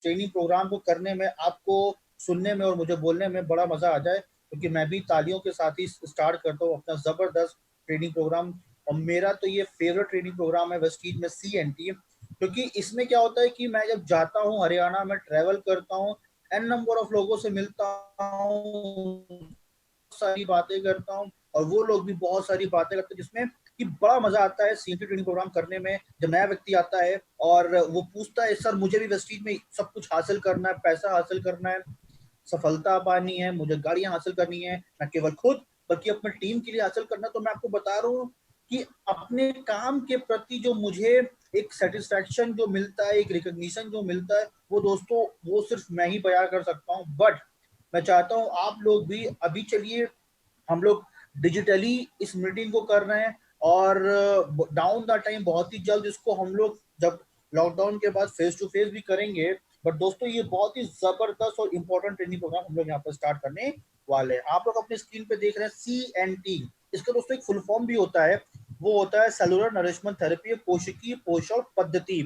Training programme को करने में, आपको सुनने में और मुझे बोलने में बड़ा मजा आ जाए, क्योंकि मैं भी तालियों के साथ ही स्टार्ट करता हूँ अपना जबरदस्त ट्रेनिंग प्रोग्राम। और मेरा तो ये फेवरेट ट्रेनिंग प्रोग्राम है वेस्टीज में, CNT। क्योंकि इसमें क्या होता है कि मैं जब जाता हूँ हरियाणा में, ट्रेवल करता हूँ, एन नंबर ऑफ लोगों से मिलता हूँ, सारी बातें करता हूँ, और वो लोग भी बहुत सारी बातें करते हैं, जिसमें कि बड़ा मजा आता है CNT ट्रेनिंग प्रोग्राम करने में। जब नया व्यक्ति आता है और वो पूछता है सर मुझे भी वेस्टीज में सब कुछ हासिल करना है, पैसा हासिल करना है, सफलता पानी है, मुझे गाड़ियां हासिल करनी है, न केवल खुद बल्कि अपने टीम के लिए हासिल करना, तो मैं आपको बता रहा हूँ कि अपने काम के प्रति जो मुझे एक सेटिस्फैक्शन जो मिलता है, एक रिकॉग्निशन जो मिलता है, वो दोस्तों वो सिर्फ मैं ही बयां कर सकता हूँ। बट मैं चाहता हूँ आप लोग भी, अभी चलिए हम लोग डिजिटली इस मीटिंग को कर रहे हैं, और डाउन द टाइम बहुत ही जल्द इसको हम लोग जब लॉकडाउन के बाद फेस टू फेस भी करेंगे। बट दोस्तों ये बहुत ही जबरदस्त और इम्पोर्टेंट ट्रेनिंग प्रोग्राम हम लोग यहाँ पर स्टार्ट करने वाले हैं। आप लोग अपनी स्क्रीन पे देख रहे हैं CNT। इसका दोस्तों एक फुल फॉर्म भी होता है, वो होता है सेलुलर नरिशमेंट थेरेपी, पोषकीय पोषण पद्धति।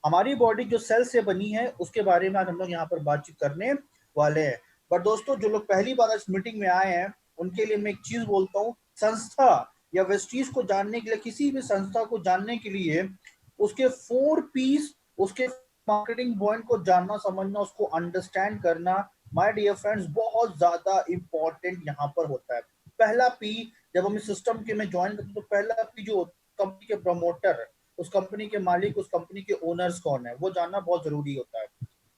हमारी बॉडी जो सेल से बनी है उसके बारे में आज हम लोग यहाँ पर बातचीत करने वाले हैं। बट दोस्तों जो लोग पहली बार इस मीटिंग में आए हैं उनके लिए मैं एक चीज बोलता हूँ, संस्था या वेस्टीज को जानने के लिए, किसी भी संस्था को जानने के लिए उसके 4 पीस, उसके मार्केटिंग पॉइंट को जानना समझना, उसको अंडरस्टैंड करना, माय डियर फ्रेंड्स, बहुत ज्यादा इंपॉर्टेंट यहाँ पर होता है। पहला पी, जब हम इस सिस्टम के में ज्वाइन करते हैं तो पहला पी जो कंपनी के प्रमोटर, उस कंपनी के मालिक, उस कंपनी के ओनर्स कौन है, वो जानना बहुत जरूरी होता है।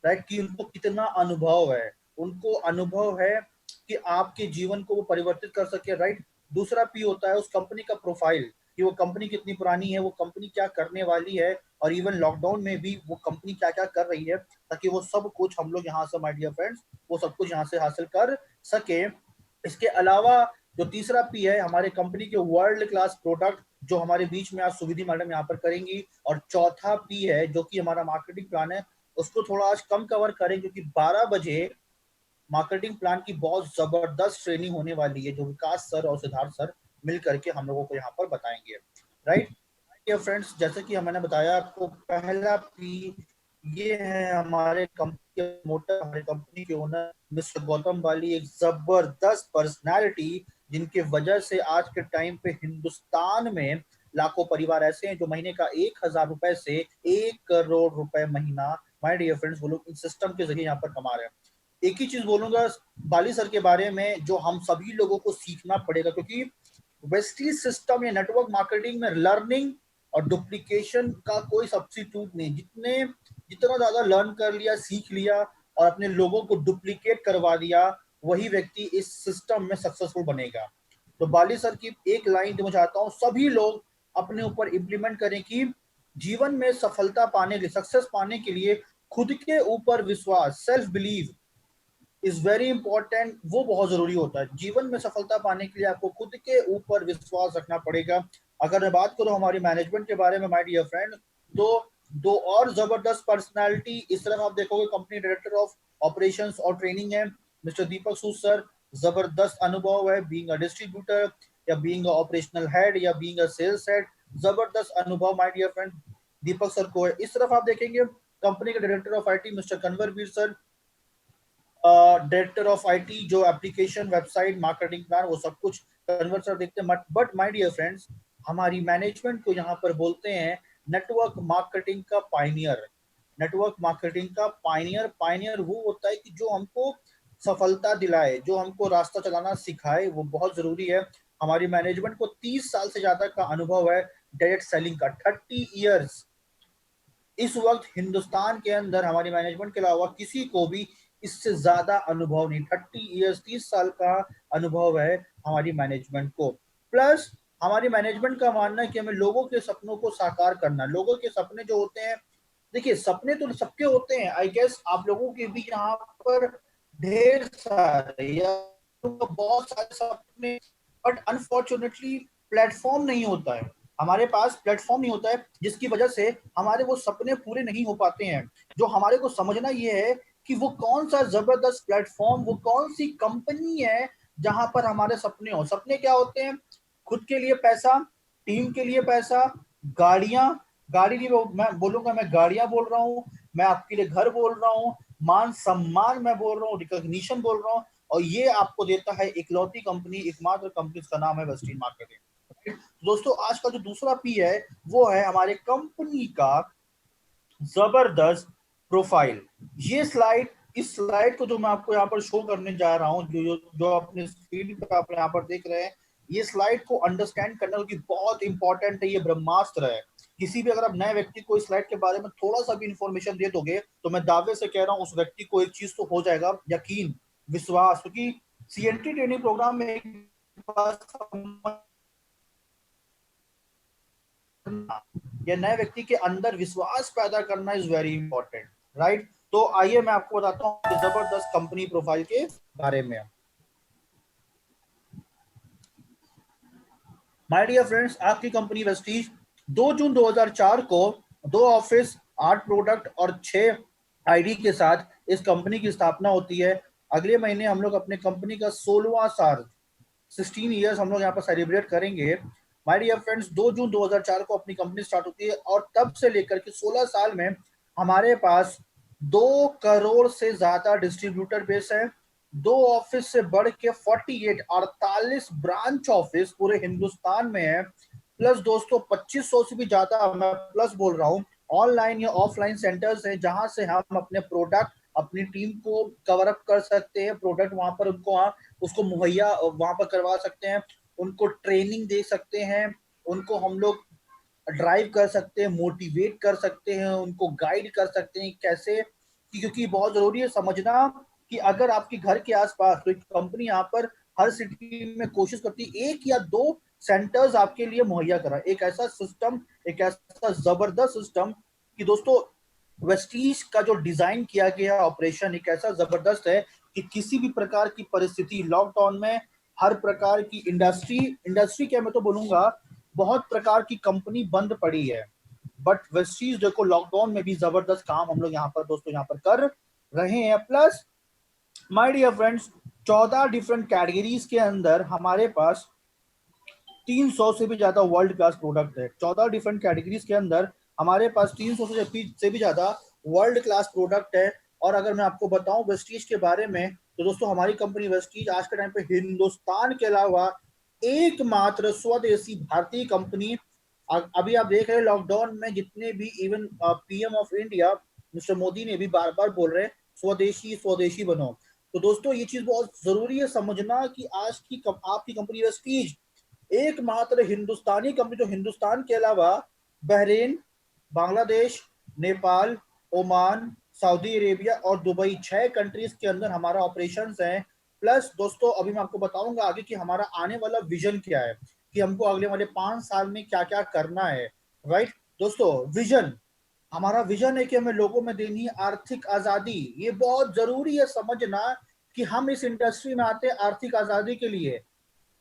राइट, कि उनको कितना अनुभव है, उनको अनुभव है कि आपके जीवन को वो परिवर्तित कर सके। राइट। दूसरा पी होता है उस कंपनी का प्रोफाइल, कि वो कंपनी कितनी पुरानी है, वो कंपनी क्या करने वाली है, और इवन लॉकडाउन में भी वो कंपनी क्या क्या कर रही है, ताकि वो सब कुछ हम लोग यहाँ से, माय डियर फ्रेंड्स, वो सब कुछ यहाँ से हासिल कर सके। इसके अलावा जो तीसरा पी है, हमारे कंपनी के वर्ल्ड क्लास प्रोडक्ट, जो हमारे बीच में आज सुविधि मैडम यहाँ पर करेंगी। और चौथा पी है जो कि हमारा मार्केटिंग प्लान है, उसको थोड़ा आज कम कवर करें, क्योंकि 12 बजे मार्केटिंग प्लान की बहुत जबरदस्त ट्रेनिंग होने वाली है, जो विकास सर और सिद्धार्थ सर मिल करके हम लोगों को यहाँ पर बताएंगे। राइट फ्रेंड्स, जैसे कि मैंने बताया आपको, पहला पी ये है हमारे कंपनी के मोटर, हमारे कंपनी के ओनर मिस्टर गौतम वाली, एक जबरदस्त पर्सनालिटी, जिनके वजह से आज के टाइम पे हिंदुस्तान में लाखों परिवार ऐसे हैं जो महीने का 1,000 रुपए से 1 करोड़ रुपए महीना, माय डियर फ्रेंड्स, वो लोग इस सिस्टम के जरिए यहाँ पर कमा रहे हैं। एक ही चीज बोलूंगा बाली सर के बारे में, जो हम सभी लोगों को सीखना पड़ेगा, क्योंकि वेस्टीज सिस्टम या नेटवर्क मार्केटिंग में लर्निंग और डुप्लीकेशन का कोई सब्सिट्यूट नहीं। जितना ज्यादा लर्न कर लिया, सीख लिया और अपने लोगों को डुप्लीकेट करवा दिया, वही व्यक्ति इस सिस्टम में सक्सेसफुल बनेगा। तो बाली सर की एक लाइन जो मैं चाहता हूँ सभी लोग अपने ऊपर इम्प्लीमेंट करें, कि जीवन में सफलता पाने के लिए, सक्सेस पाने के लिए, खुद के ऊपर विश्वास, self believe is very important, वो बहुत जरूरी होता है। जीवन में सफलता पाने के लिए आपको खुद के ऊपर विश्वास रखना पड़ेगा। अगर मैं बात करूं हमारी मैनेजमेंट के बारे में, माय डियर फ्रेंड, तो दो और जबरदस्त पर्सनालिटी इस तरफ आप देखोगे, कंपनी डायरेक्टर ऑफ ऑपरेशंस और ट्रेनिंग है मिस्टर दीपक सूद सर। जबरदस्त अनुभव है, बीइंग अ डिस्ट्रीब्यूटर या बीइंग अ ऑपरेशनल हेड या बीइंग अ सेल्स हेड, जबरदस्त अनुभव my dear friend Deepak sir को है। इस तरफ आप देखेंगे कंपनी के director of IT mister Kanwarveer sir, director of IT, जो एप्लीकेशन, वेबसाइट, मार्केटिंग प्लान, वो सब कुछ कन्वर्ट सर देखते हैं। बट माय डियर फ्रेंड्स, हमारी मैनेजमेंट को यहाँ पर बोलते हैं नेटवर्क मार्केटिंग का पाइनियर। नेटवर्क मार्केटिंग का पाइनियर, पाइनियर वो होता है कि जो हमको सफलता दिलाए, जो हमको रास्ता चलाना सिखाए, वो बहुत जरूरी है। हमारी मैनेजमेंट को 30 साल से ज्यादा का अनुभव है डायरेक्ट सेलिंग का, 30 ईयर्स। इस वक्त हिंदुस्तान के अंदर हमारी मैनेजमेंट के अलावा किसी को भी इससे ज्यादा अनुभव नहीं। 30 ईयर्स, 30 साल का अनुभव है हमारी मैनेजमेंट को। प्लस हमारी मैनेजमेंट का मानना है कि हमें लोगों के सपनों को साकार करना। लोगों के सपने जो होते हैं, देखिए सपने तो सबके होते हैं, आई गेस आप लोगों के भी यहाँ पर ढेर सारे या बहुत सारे सपने, बट अनफॉर्चुनेटली प्लेटफॉर्म नहीं होता है, हमारे पास प्लेटफॉर्म नहीं होता है, जिसकी वजह से हमारे वो सपने पूरे नहीं हो पाते हैं। जो हमारे को समझना ये है कि वो कौन सा जबरदस्त प्लेटफॉर्म, वो कौन सी कंपनी है जहां पर हमारे सपने हो। सपने क्या होते हैं? खुद के लिए पैसा, टीम के लिए पैसा, गाड़ियां, गाड़ी नहीं मैं बोलूंगा, मैं गाड़ियां बोल रहा हूँ, मैं आपके लिए घर बोल रहा हूँ, मान सम्मान मैं बोल रहा हूँ, रिकॉग्निशन बोल रहा हूँ, और ये आपको देता है इकलौती कंपनी, एकमात्र कंपनी, इसका नाम है वेस्टर्न मार्केटिंग। दोस्तों आज का जो दूसरा पी है वो है हमारे कंपनी का जबरदस्त प्रोफाइल। ये स्लाइड, इस स्लाइड को जो मैं आपको यहाँ पर शो करने जा रहा हूँ, जो अपने स्क्रीन पर आप यहाँ पर देख रहे हैं, ये स्लाइड को अंडरस्टैंड करना क्योंकि बहुत इंपॉर्टेंट है, ये ब्रह्मास्त्र है। किसी भी अगर आप नए व्यक्ति को इस स्लाइड के बारे में थोड़ा सा भी इंफॉर्मेशन दे दोगे तो मैं दावे से कह रहा हूँ उस व्यक्ति को एक चीज तो हो जाएगा, यकीन, विश्वास, क्योंकि सीएनटी ट्रेनिंग प्रोग्राम में एक बात या नए व्यक्ति के अंदर विश्वास पैदा करना इज वेरी इंपॉर्टेंट, राइट। तो आइए मैं आपको बताता हूँ जबरदस्त कंपनी प्रोफाइल के बारे में। माय डियर फ्रेंड्स, आपकी कंपनी वेस्टीज 2 जून 2004 को 2 ऑफिस, 8 प्रोडक्ट और 6 आईडी के साथ इस कंपनी की स्थापना होती है। अगले महीने हम लोग अपने कंपनी का 16वां साल, 16 ईयर्स हम लोग यहाँ पर सेलिब्रेट करेंगे। माय डियर फ्रेंड्स, 2 जून 2004 को अपनी कंपनी स्टार्ट होती है और तब से लेकर के 16 साल में हमारे पास 2 करोड़ से ज्यादा डिस्ट्रीब्यूटर बेस है, 2 ऑफिस से बढ़ के 48 ब्रांच ऑफिस पूरे हिंदुस्तान में है, प्लस दोस्तों 2500 से भी ज्यादा, मैं प्लस बोल रहा हूँ, ऑनलाइन या ऑफलाइन सेंटर्स हैं जहां से हम अपने प्रोडक्ट, अपनी टीम को कवर अप कर सकते हैं, प्रोडक्ट वहां पर उनको उसको मुहैया वहां पर करवा सकते हैं, उनको ट्रेनिंग दे सकते हैं, उनको हम लोग ड्राइव कर सकते हैं, मोटिवेट कर सकते हैं, उनको गाइड कर सकते हैं कैसे, क्योंकि बहुत जरूरी है समझना कि अगर आपके घर के आसपास कोई कंपनी यहाँ पर हर सिटी में कोशिश करती है 1 या 2 सेंटर्स आपके लिए मुहैया करा, एक ऐसा सिस्टम, एक ऐसा जबरदस्त सिस्टम कि दोस्तों वेस्टीज का जो डिजाइन किया गया ऑपरेशन एक ऐसा जबरदस्त है कि किसी भी प्रकार की परिस्थिति, लॉकडाउन में हर प्रकार की इंडस्ट्री क्या मैं तो बोलूंगा बहुत प्रकार की कंपनी बंद पड़ी है, बट वेस्टीज देखो लॉकडाउन में भी जबरदस्त काम हम लोग यहाँ पर दोस्तों यहाँ पर कर रहे हैं। Plus my dear friends, 14 different categories के अंदर हमारे पास 300 से भी ज्यादा वर्ल्ड क्लास प्रोडक्ट है। 14 डिफरेंट कैटेगरीज के अंदर हमारे पास 300 से भी ज्यादा वर्ल्ड क्लास प्रोडक्ट है। और अगर मैं आपको बताऊं वेस्टीज के बारे में तो दोस्तों हमारी कंपनी वेस्टीज आज के टाइम पे हिंदुस्तान के अलावा एकमात्र स्वदेशी भारतीय कंपनी, अभी आप देख रहे हैं लॉकडाउन में जितने भी even PM of India mister Modi ने भी बार बार बोल रहे हैं स्वदेशी स्वदेशी बनो। तो दोस्तों ये चीज बहुत जरूरी है समझना कि आज की आपकी कंपनी वेस्टीज एकमात्र हिंदुस्तानी कंपनी जो हिंदुस्तान के अलावा Bahrain, Bangladesh, Nepal, Oman, Saudi Arabia और दुबई 6 कंट्रीज के अंदर हमारा ऑपरेशंस है। प्लस दोस्तों अभी मैं आपको बताऊंगा आगे कि हमारा आने वाला विजन क्या है, कि हमको अगले वाले 5 साल में क्या क्या करना है, राइट। दोस्तों विजन, हमारा विजन है कि हमें लोगों में देनी है आर्थिक आजादी। ये बहुत जरूरी है समझना कि हम इस इंडस्ट्री में आते हैं आर्थिक आजादी के लिए।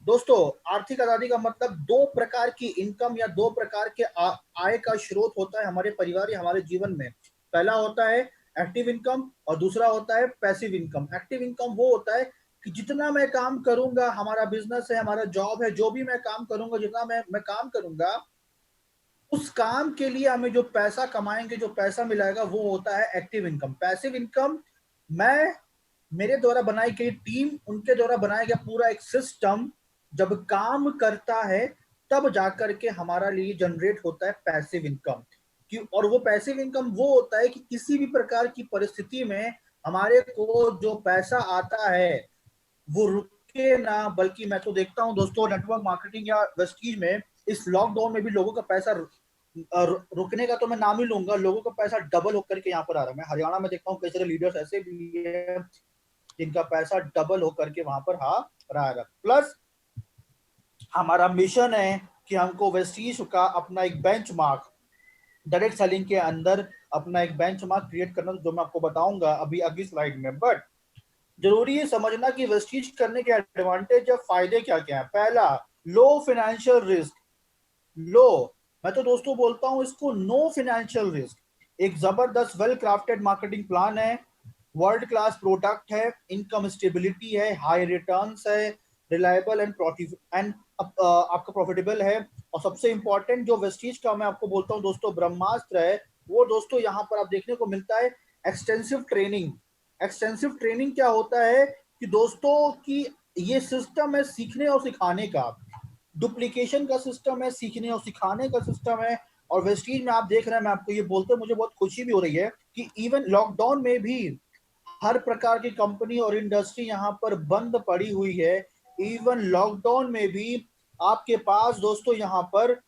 दोस्तों आर्थिक आजादी का मतलब 2 प्रकार की इनकम या 2 प्रकार के आय का स्रोत होता है हमारे परिवार या हमारे जीवन में। पहला होता है एक्टिव इनकम और दूसरा होता है पैसिव इनकम। एक्टिव इनकम वो होता है कि जितना मैं काम करूंगा, हमारा बिजनेस है, हमारा जॉब है, जो भी मैं काम करूंगा, जितना मैं काम करूंगा उस काम के लिए हमें जो पैसा कमाएंगे, जो पैसा मिलेगा वो होता है एक्टिव इनकम। पैसिव इनकम, मैं, मेरे द्वारा बनाई गई टीम, उनके द्वारा बनाया गया पूरा एक सिस्टम जब काम करता है तब जाकर के हमारा लिए जनरेट होता है पैसिव इनकम। और वो पैसिव इनकम वो होता है कि किसी भी प्रकार की परिस्थिति में हमारे को जो पैसा आता है वो रुके ना, बल्कि मैं तो देखता हूं दोस्तों नेटवर्क मार्केटिंग या वेस्टीज में इस लॉकडाउन में भी लोगों का पैसा रुकने का तो मैं नाम ही लूंगा, लोगों का पैसा डबल होकर के यहाँ पर आ रहा है। मैं हरियाणा में देखता हूँ कई सारे लीडर्स ऐसे भी है जिनका पैसा डबल होकर के वहां पर आ रहा है। प्लस हमारा मिशन है कि हमको वेस्टीज का अपना एक बेंचमार्क डायरेक्ट सेलिंग के अंदर अपना एक बेंचमार्क क्रिएट करना, जो मैं आपको बताऊंगा अभी अगली स्लाइड में। बट जरूरी है समझना कि वेस्टीज करने के एडवांटेज या फायदे क्या क्या है। पहला, लो फाइनेंशियल रिस्क। लो, मैं तो दोस्तों बोलता हूं इसको नो फाइनेंशियल रिस्क। एक जबरदस्त वेल क्राफ्टेड मार्केटिंग प्लान है, वर्ल्ड क्लास प्रोडक्ट है, इनकम स्टेबिलिटी है, हाई रिटर्न्स है, रिलायबल एंड आपका प्रॉफिटेबल है। और सबसे इंपॉर्टेंट जो वेस्टीज का मैं आपको बोलता हूं दोस्तों ब्रह्मास्त्र है वो दोस्तों यहाँ पर आप देखने को मिलता है एक्सटेंसिव ट्रेनिंग। एक्सटेंसिव ट्रेनिंग क्या होता है कि दोस्तों की ये सिस्टम है सीखने और सिखाने का, डुप्लीकेशन का सिस्टम है, सीखने और सिखाने का सिस्टम है। और वेस्टीज में आप देख रहे हैं, मैं आपको ये बोलते मुझे बहुत खुशी भी हो रही है कि इवन लॉकडाउन में भी हर प्रकार की कंपनी और इंडस्ट्री यहाँ पर बंद पड़ी हुई है। इवन लॉकडाउन में भी आपके पास दोस्तों यहाँ पर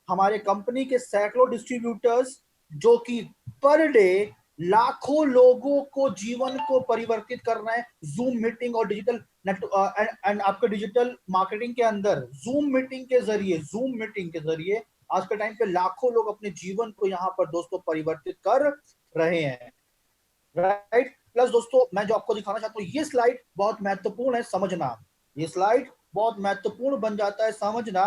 हमारे कंपनी के सैकड़ों डिस्ट्रीब्यूटर्स जो कि पर डे लाखों लोगों को जीवन को परिवर्तित कर रहे हैं। जूम मीटिंग और डिजिटल नेट एंड आपके डिजिटल मार्केटिंग के अंदर जूम मीटिंग के जरिए आज के टाइम पे लाखों लोग अपने जीवन को यहाँ पर दोस्तों परिवर्तित कर रहे हैं। राइट। प्लस दोस्तों मैं जो आपको दिखाना चाहता हूँ, ये स्लाइड बहुत महत्वपूर्ण है समझना। ये स्लाइड बहुत महत्वपूर्ण बन जाता है समझना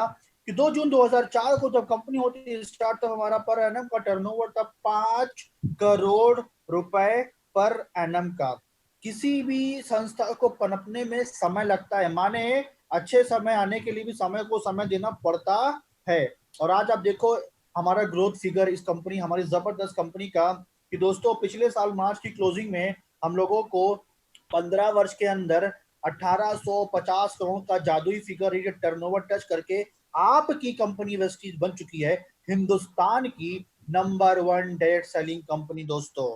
कि 2 जून 2004 को जब कंपनी होती स्टार्ट, तब हमारा पर एनम का टर्नओवर था 5 करोड़ रुपए पर एनम का। किसी भी संस्था को पनपने में समय लगता है, माने अच्छे समय आने के लिए भी समय को समय देना पड़ता है। और आज आप देखो हमारा ग्रोथ फिगर इस कंपनी, हमारी जबरदस्त कंपनी का, कि दोस्तों पिछले साल मार्च की क्लोजिंग में हम लोगों को 15 वर्ष के अंदर 1850 करोड़ का जादुई फिगर टर्नओवर टच करके आपकी कंपनी वेस्टीज बन चुकी है हिंदुस्तान की नंबर 1 डायरेक्ट सेलिंग कंपनी दोस्तों।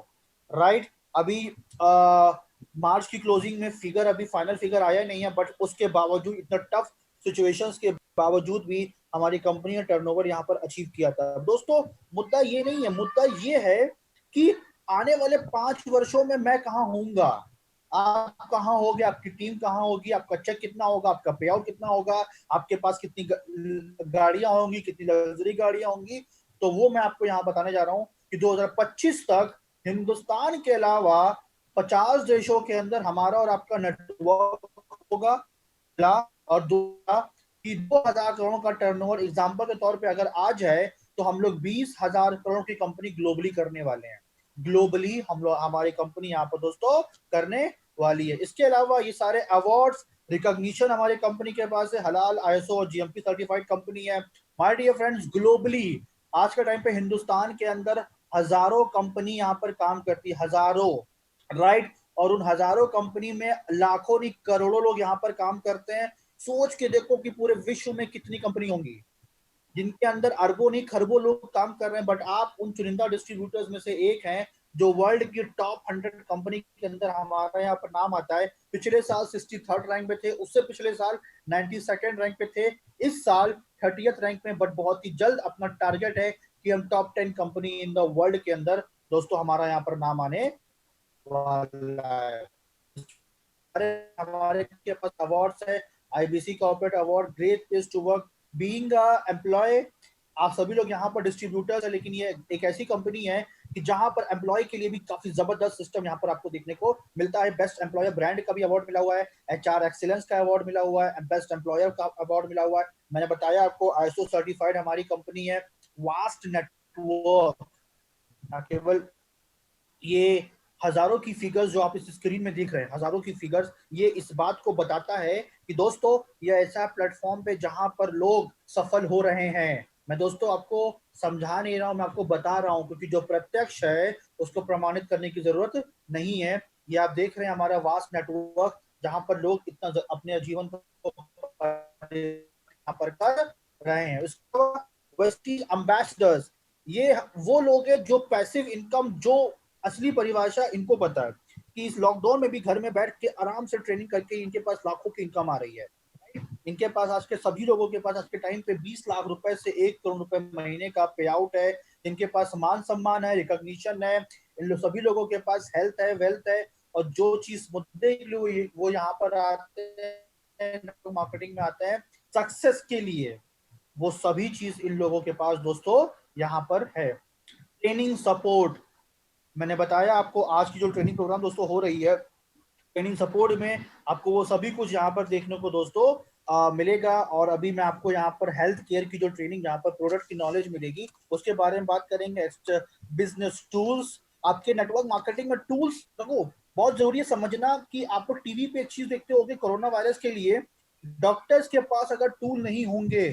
राइट। अभी मार्च की क्लोजिंग में फिगर अभी फाइनल फिगर आया नहीं है, बट उसके बावजूद इतना टफ सिचुएशंस के बावजूद भी हमारी कंपनी ने टर्नओवर यहाँ पर अचीव किया था। दोस्तों मुद्दा ये नहीं है, मुद्दा ये है कि आने वाले 5 वर्षों में मैं कहाँ होऊंगा, आप कहाँ होगे, आपकी टीम कहाँ होगी, आपका चेक कितना होगा, आपका पे आउट कितना होगा, आपके पास कितनी गाड़ियां होंगी, कितनी लग्जरी गाड़ियां होंगी। तो वो मैं आपको यहाँ बताने जा रहा हूँ कि 2025 तक हिंदुस्तान के अलावा 50 देशों के अंदर हमारा और आपका नेटवर्क होगा। और दूसरा कि 2000 करोड़ का टर्नओवर एग्जांपल के तौर पे अगर आ जाए तो हम लोग 20,000 करोड़ की कंपनी ग्लोबली करने वाले हैं। ग्लोबली हम लोग, हमारी कंपनी यहाँ पर दोस्तों करने वाली है। इसके अलावा ये सारे अवार्ड्स रिकॉग्निशन हमारी कंपनी के पास है, हलाल आईएसओ और जीएमपी सर्टिफाइड कंपनी है। माय डियर फ्रेंड्स, ग्लोबली आज के टाइम पे हिंदुस्तान के अंदर हजारों कंपनी यहाँ पर काम करती है, हजारों। राइट। और उन हजारों कंपनी में लाखों नहीं करोड़ों लोग यहाँ पर काम करते हैं। सोच के देखो कि पूरे विश्व में कितनी कंपनी होंगी जिनके अंदर अरबों नहीं खरबों लोग काम कर रहे हैं, बट आप उन चुनिंदा डिस्ट्रीब्यूटर्स में से एक हैं जो वर्ल्ड की टॉप 100 कंपनी के अंदर हमारा यहाँ पर नाम आता है। पिछले साल 63rd रैंक पे थे, उससे पिछले साल 92nd रैंक पे थे, इस साल 30th रैंक में। बट बहुत ही जल्द अपना टारगेट है कि हम top 10 company in the world के अंदर दोस्तों हमारा यहाँ पर नाम आने वाला है। अरे हमारे के पास अवार्ड्स है, IBC corporate award, great place to work, being employ. आप सभी लोग यहाँ पर डिस्ट्रीब्यूटर्स है, लेकिन ये एक ऐसी कंपनी है कि जहां पर एम्प्लॉय के लिए भी काफी जबरदस्त सिस्टम यहाँ पर आपको देखने को मिलता है। बेस्ट एम्प्लॉयर ब्रांड का भी अवार्ड मिला हुआ है, एचआर एक्सीलेंस का अवार्ड मिला हुआ है, बेस्ट एम्प्लॉयर का अवार्ड मिला हुआ है। मैंने बताया आपको आईएसओ सर्टिफाइड हमारी कंपनी है। वास्ट नेटवर्क, ना केवल ये हजारों की फिगर्स जो आप इस स्क्रीन में देख रहे हैं, हजारों की फिगर्स, ये इस बात को बताता है कि दोस्तों ये ऐसा प्लेटफॉर्म पे जहां पर लोग सफल हो रहे हैं। मैं दोस्तों आपको समझा नहीं रहा हूं, मैं आपको बता रहा हूं, क्योंकि जो प्रत्यक्ष है उसको प्रमाणित करने की जरूरत नहीं है। ये आप देख रहे हैं हमारा वास्ट नेटवर्क जहां पर लोग इतना अपने जीवन को यहाँ पर कर रहे हैं। उसके एम्बेसडर्स, ये वो लोग हैं जो पैसिव इनकम, जो असली परिभाषा इनको पता है कि इस लॉकडाउन में भी घर में बैठ के आराम से ट्रेनिंग करके इनके पास लाखों की इनकम आ रही है। इनके पास आज के सभी लोगों के पास आज के टाइम पे 20 लाख रुपए से 1 करोड़ रुपए महीने का पे आउट है। इनके पास मान सम्मान है, रिकॉग्निशन है, सभी लोगों के पास हेल्थ है, वेल्थ है। और जो चीज मुद्दे के लिए वो यहाँ पर आते हैं, मार्केटिंग में आते हैं सक्सेस के लिए, वो सभी चीज इन लोगों के पास दोस्तों यहाँ पर है। ट्रेनिंग सपोर्ट, मैंने बताया आपको आज की जो ट्रेनिंग प्रोग्राम दोस्तों हो रही है, ट्रेनिंग सपोर्ट में आपको वो सभी कुछ यहाँ पर देखने को दोस्तों मिलेगा। और अभी मैं आपको यहाँ पर हेल्थ केयर की जो ट्रेनिंग, यहाँ पर प्रोडक्ट की नॉलेज मिलेगी, उसके बारे में बात करेंगे। बिजनेस टूल्स, आपके नेटवर्क मार्केटिंग में टूल्स देखो बहुत जरूरी है समझना कि आपको टीवी पे एक चीज देखते होंगे, कोरोना वायरस के लिए डॉक्टर्स के पास अगर टूल नहीं होंगे,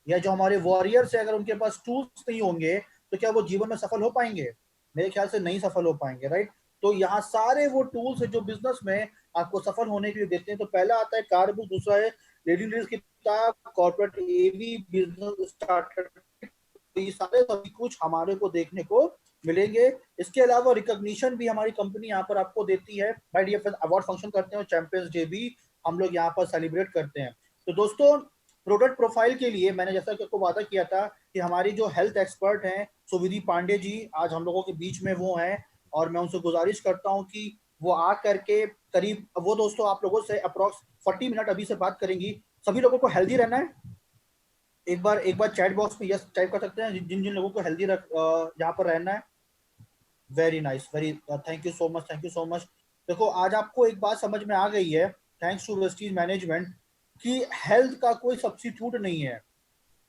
या जो हमारे वॉरियर्स है अगर उनके पास टूल्स नहीं होंगे, तो क्या वो जीवन में सफल हो पाएंगे? मेरे ख्याल से नहीं सफल हो पाएंगे, राइट? तो यहाँ सारे वो टूल्स है जो बिजनेस में आपको सफल होने के लिए देते हैं। तो पहला आता है कार बुक, दूसरा है रीडिंग लीडर्स की किताब, कॉर्पोरेट एवी, बिजनेस स्टार्टर, ये सारे सभी कुछ हमारे को देखने को मिलेंगे। इसके अलावा रिकॉग्निशन भी हमारी कंपनी यहाँ पर आपको देती है। भाई ये अवार्ड फंक्शन करते हैं, चैंपियंस डे भी हम लोग यहाँ पर सेलिब्रेट करते हैं। तो दोस्तों, प्रोडक्ट प्रोफाइल के लिए मैंने जैसा कि आपको वादा किया था कि हमारी जो हेल्थ एक्सपर्ट हैं सुविधि पांडे जी, आज हम लोगों के बीच में वो हैं, और मैं उनसे गुजारिश करता हूँ कि वो आ करके करीब, वो दोस्तों आप लोगों से अप्रोक्स 40 मिनट अभी से बात करेंगी। सभी लोगों को हेल्दी रहना है। एक बार चैट बॉक्स में यस टाइप कर सकते हैं जिन जिन लोगों को हेल्दी यहाँ पर रहना है। Very nice, very thank you so much, thank you so much. देखो, आज आपको एक बात समझ में आ गई है, थैंक्स टू वेस्टीज मैनेजमेंट, कि हेल्थ का कोई सब्स्टिट्यूट नहीं है।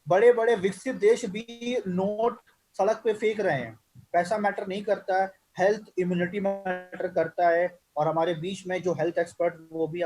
बड़े बड़े विकसित देश भी नोट सड़क पे फेंक रहे हैं। पैसा मैटर नहीं करता है, हेल्थ इम्यूनिटी मैटर करता है। और हमारे बीच में जो हेल्थ एक्सपर्ट वो भी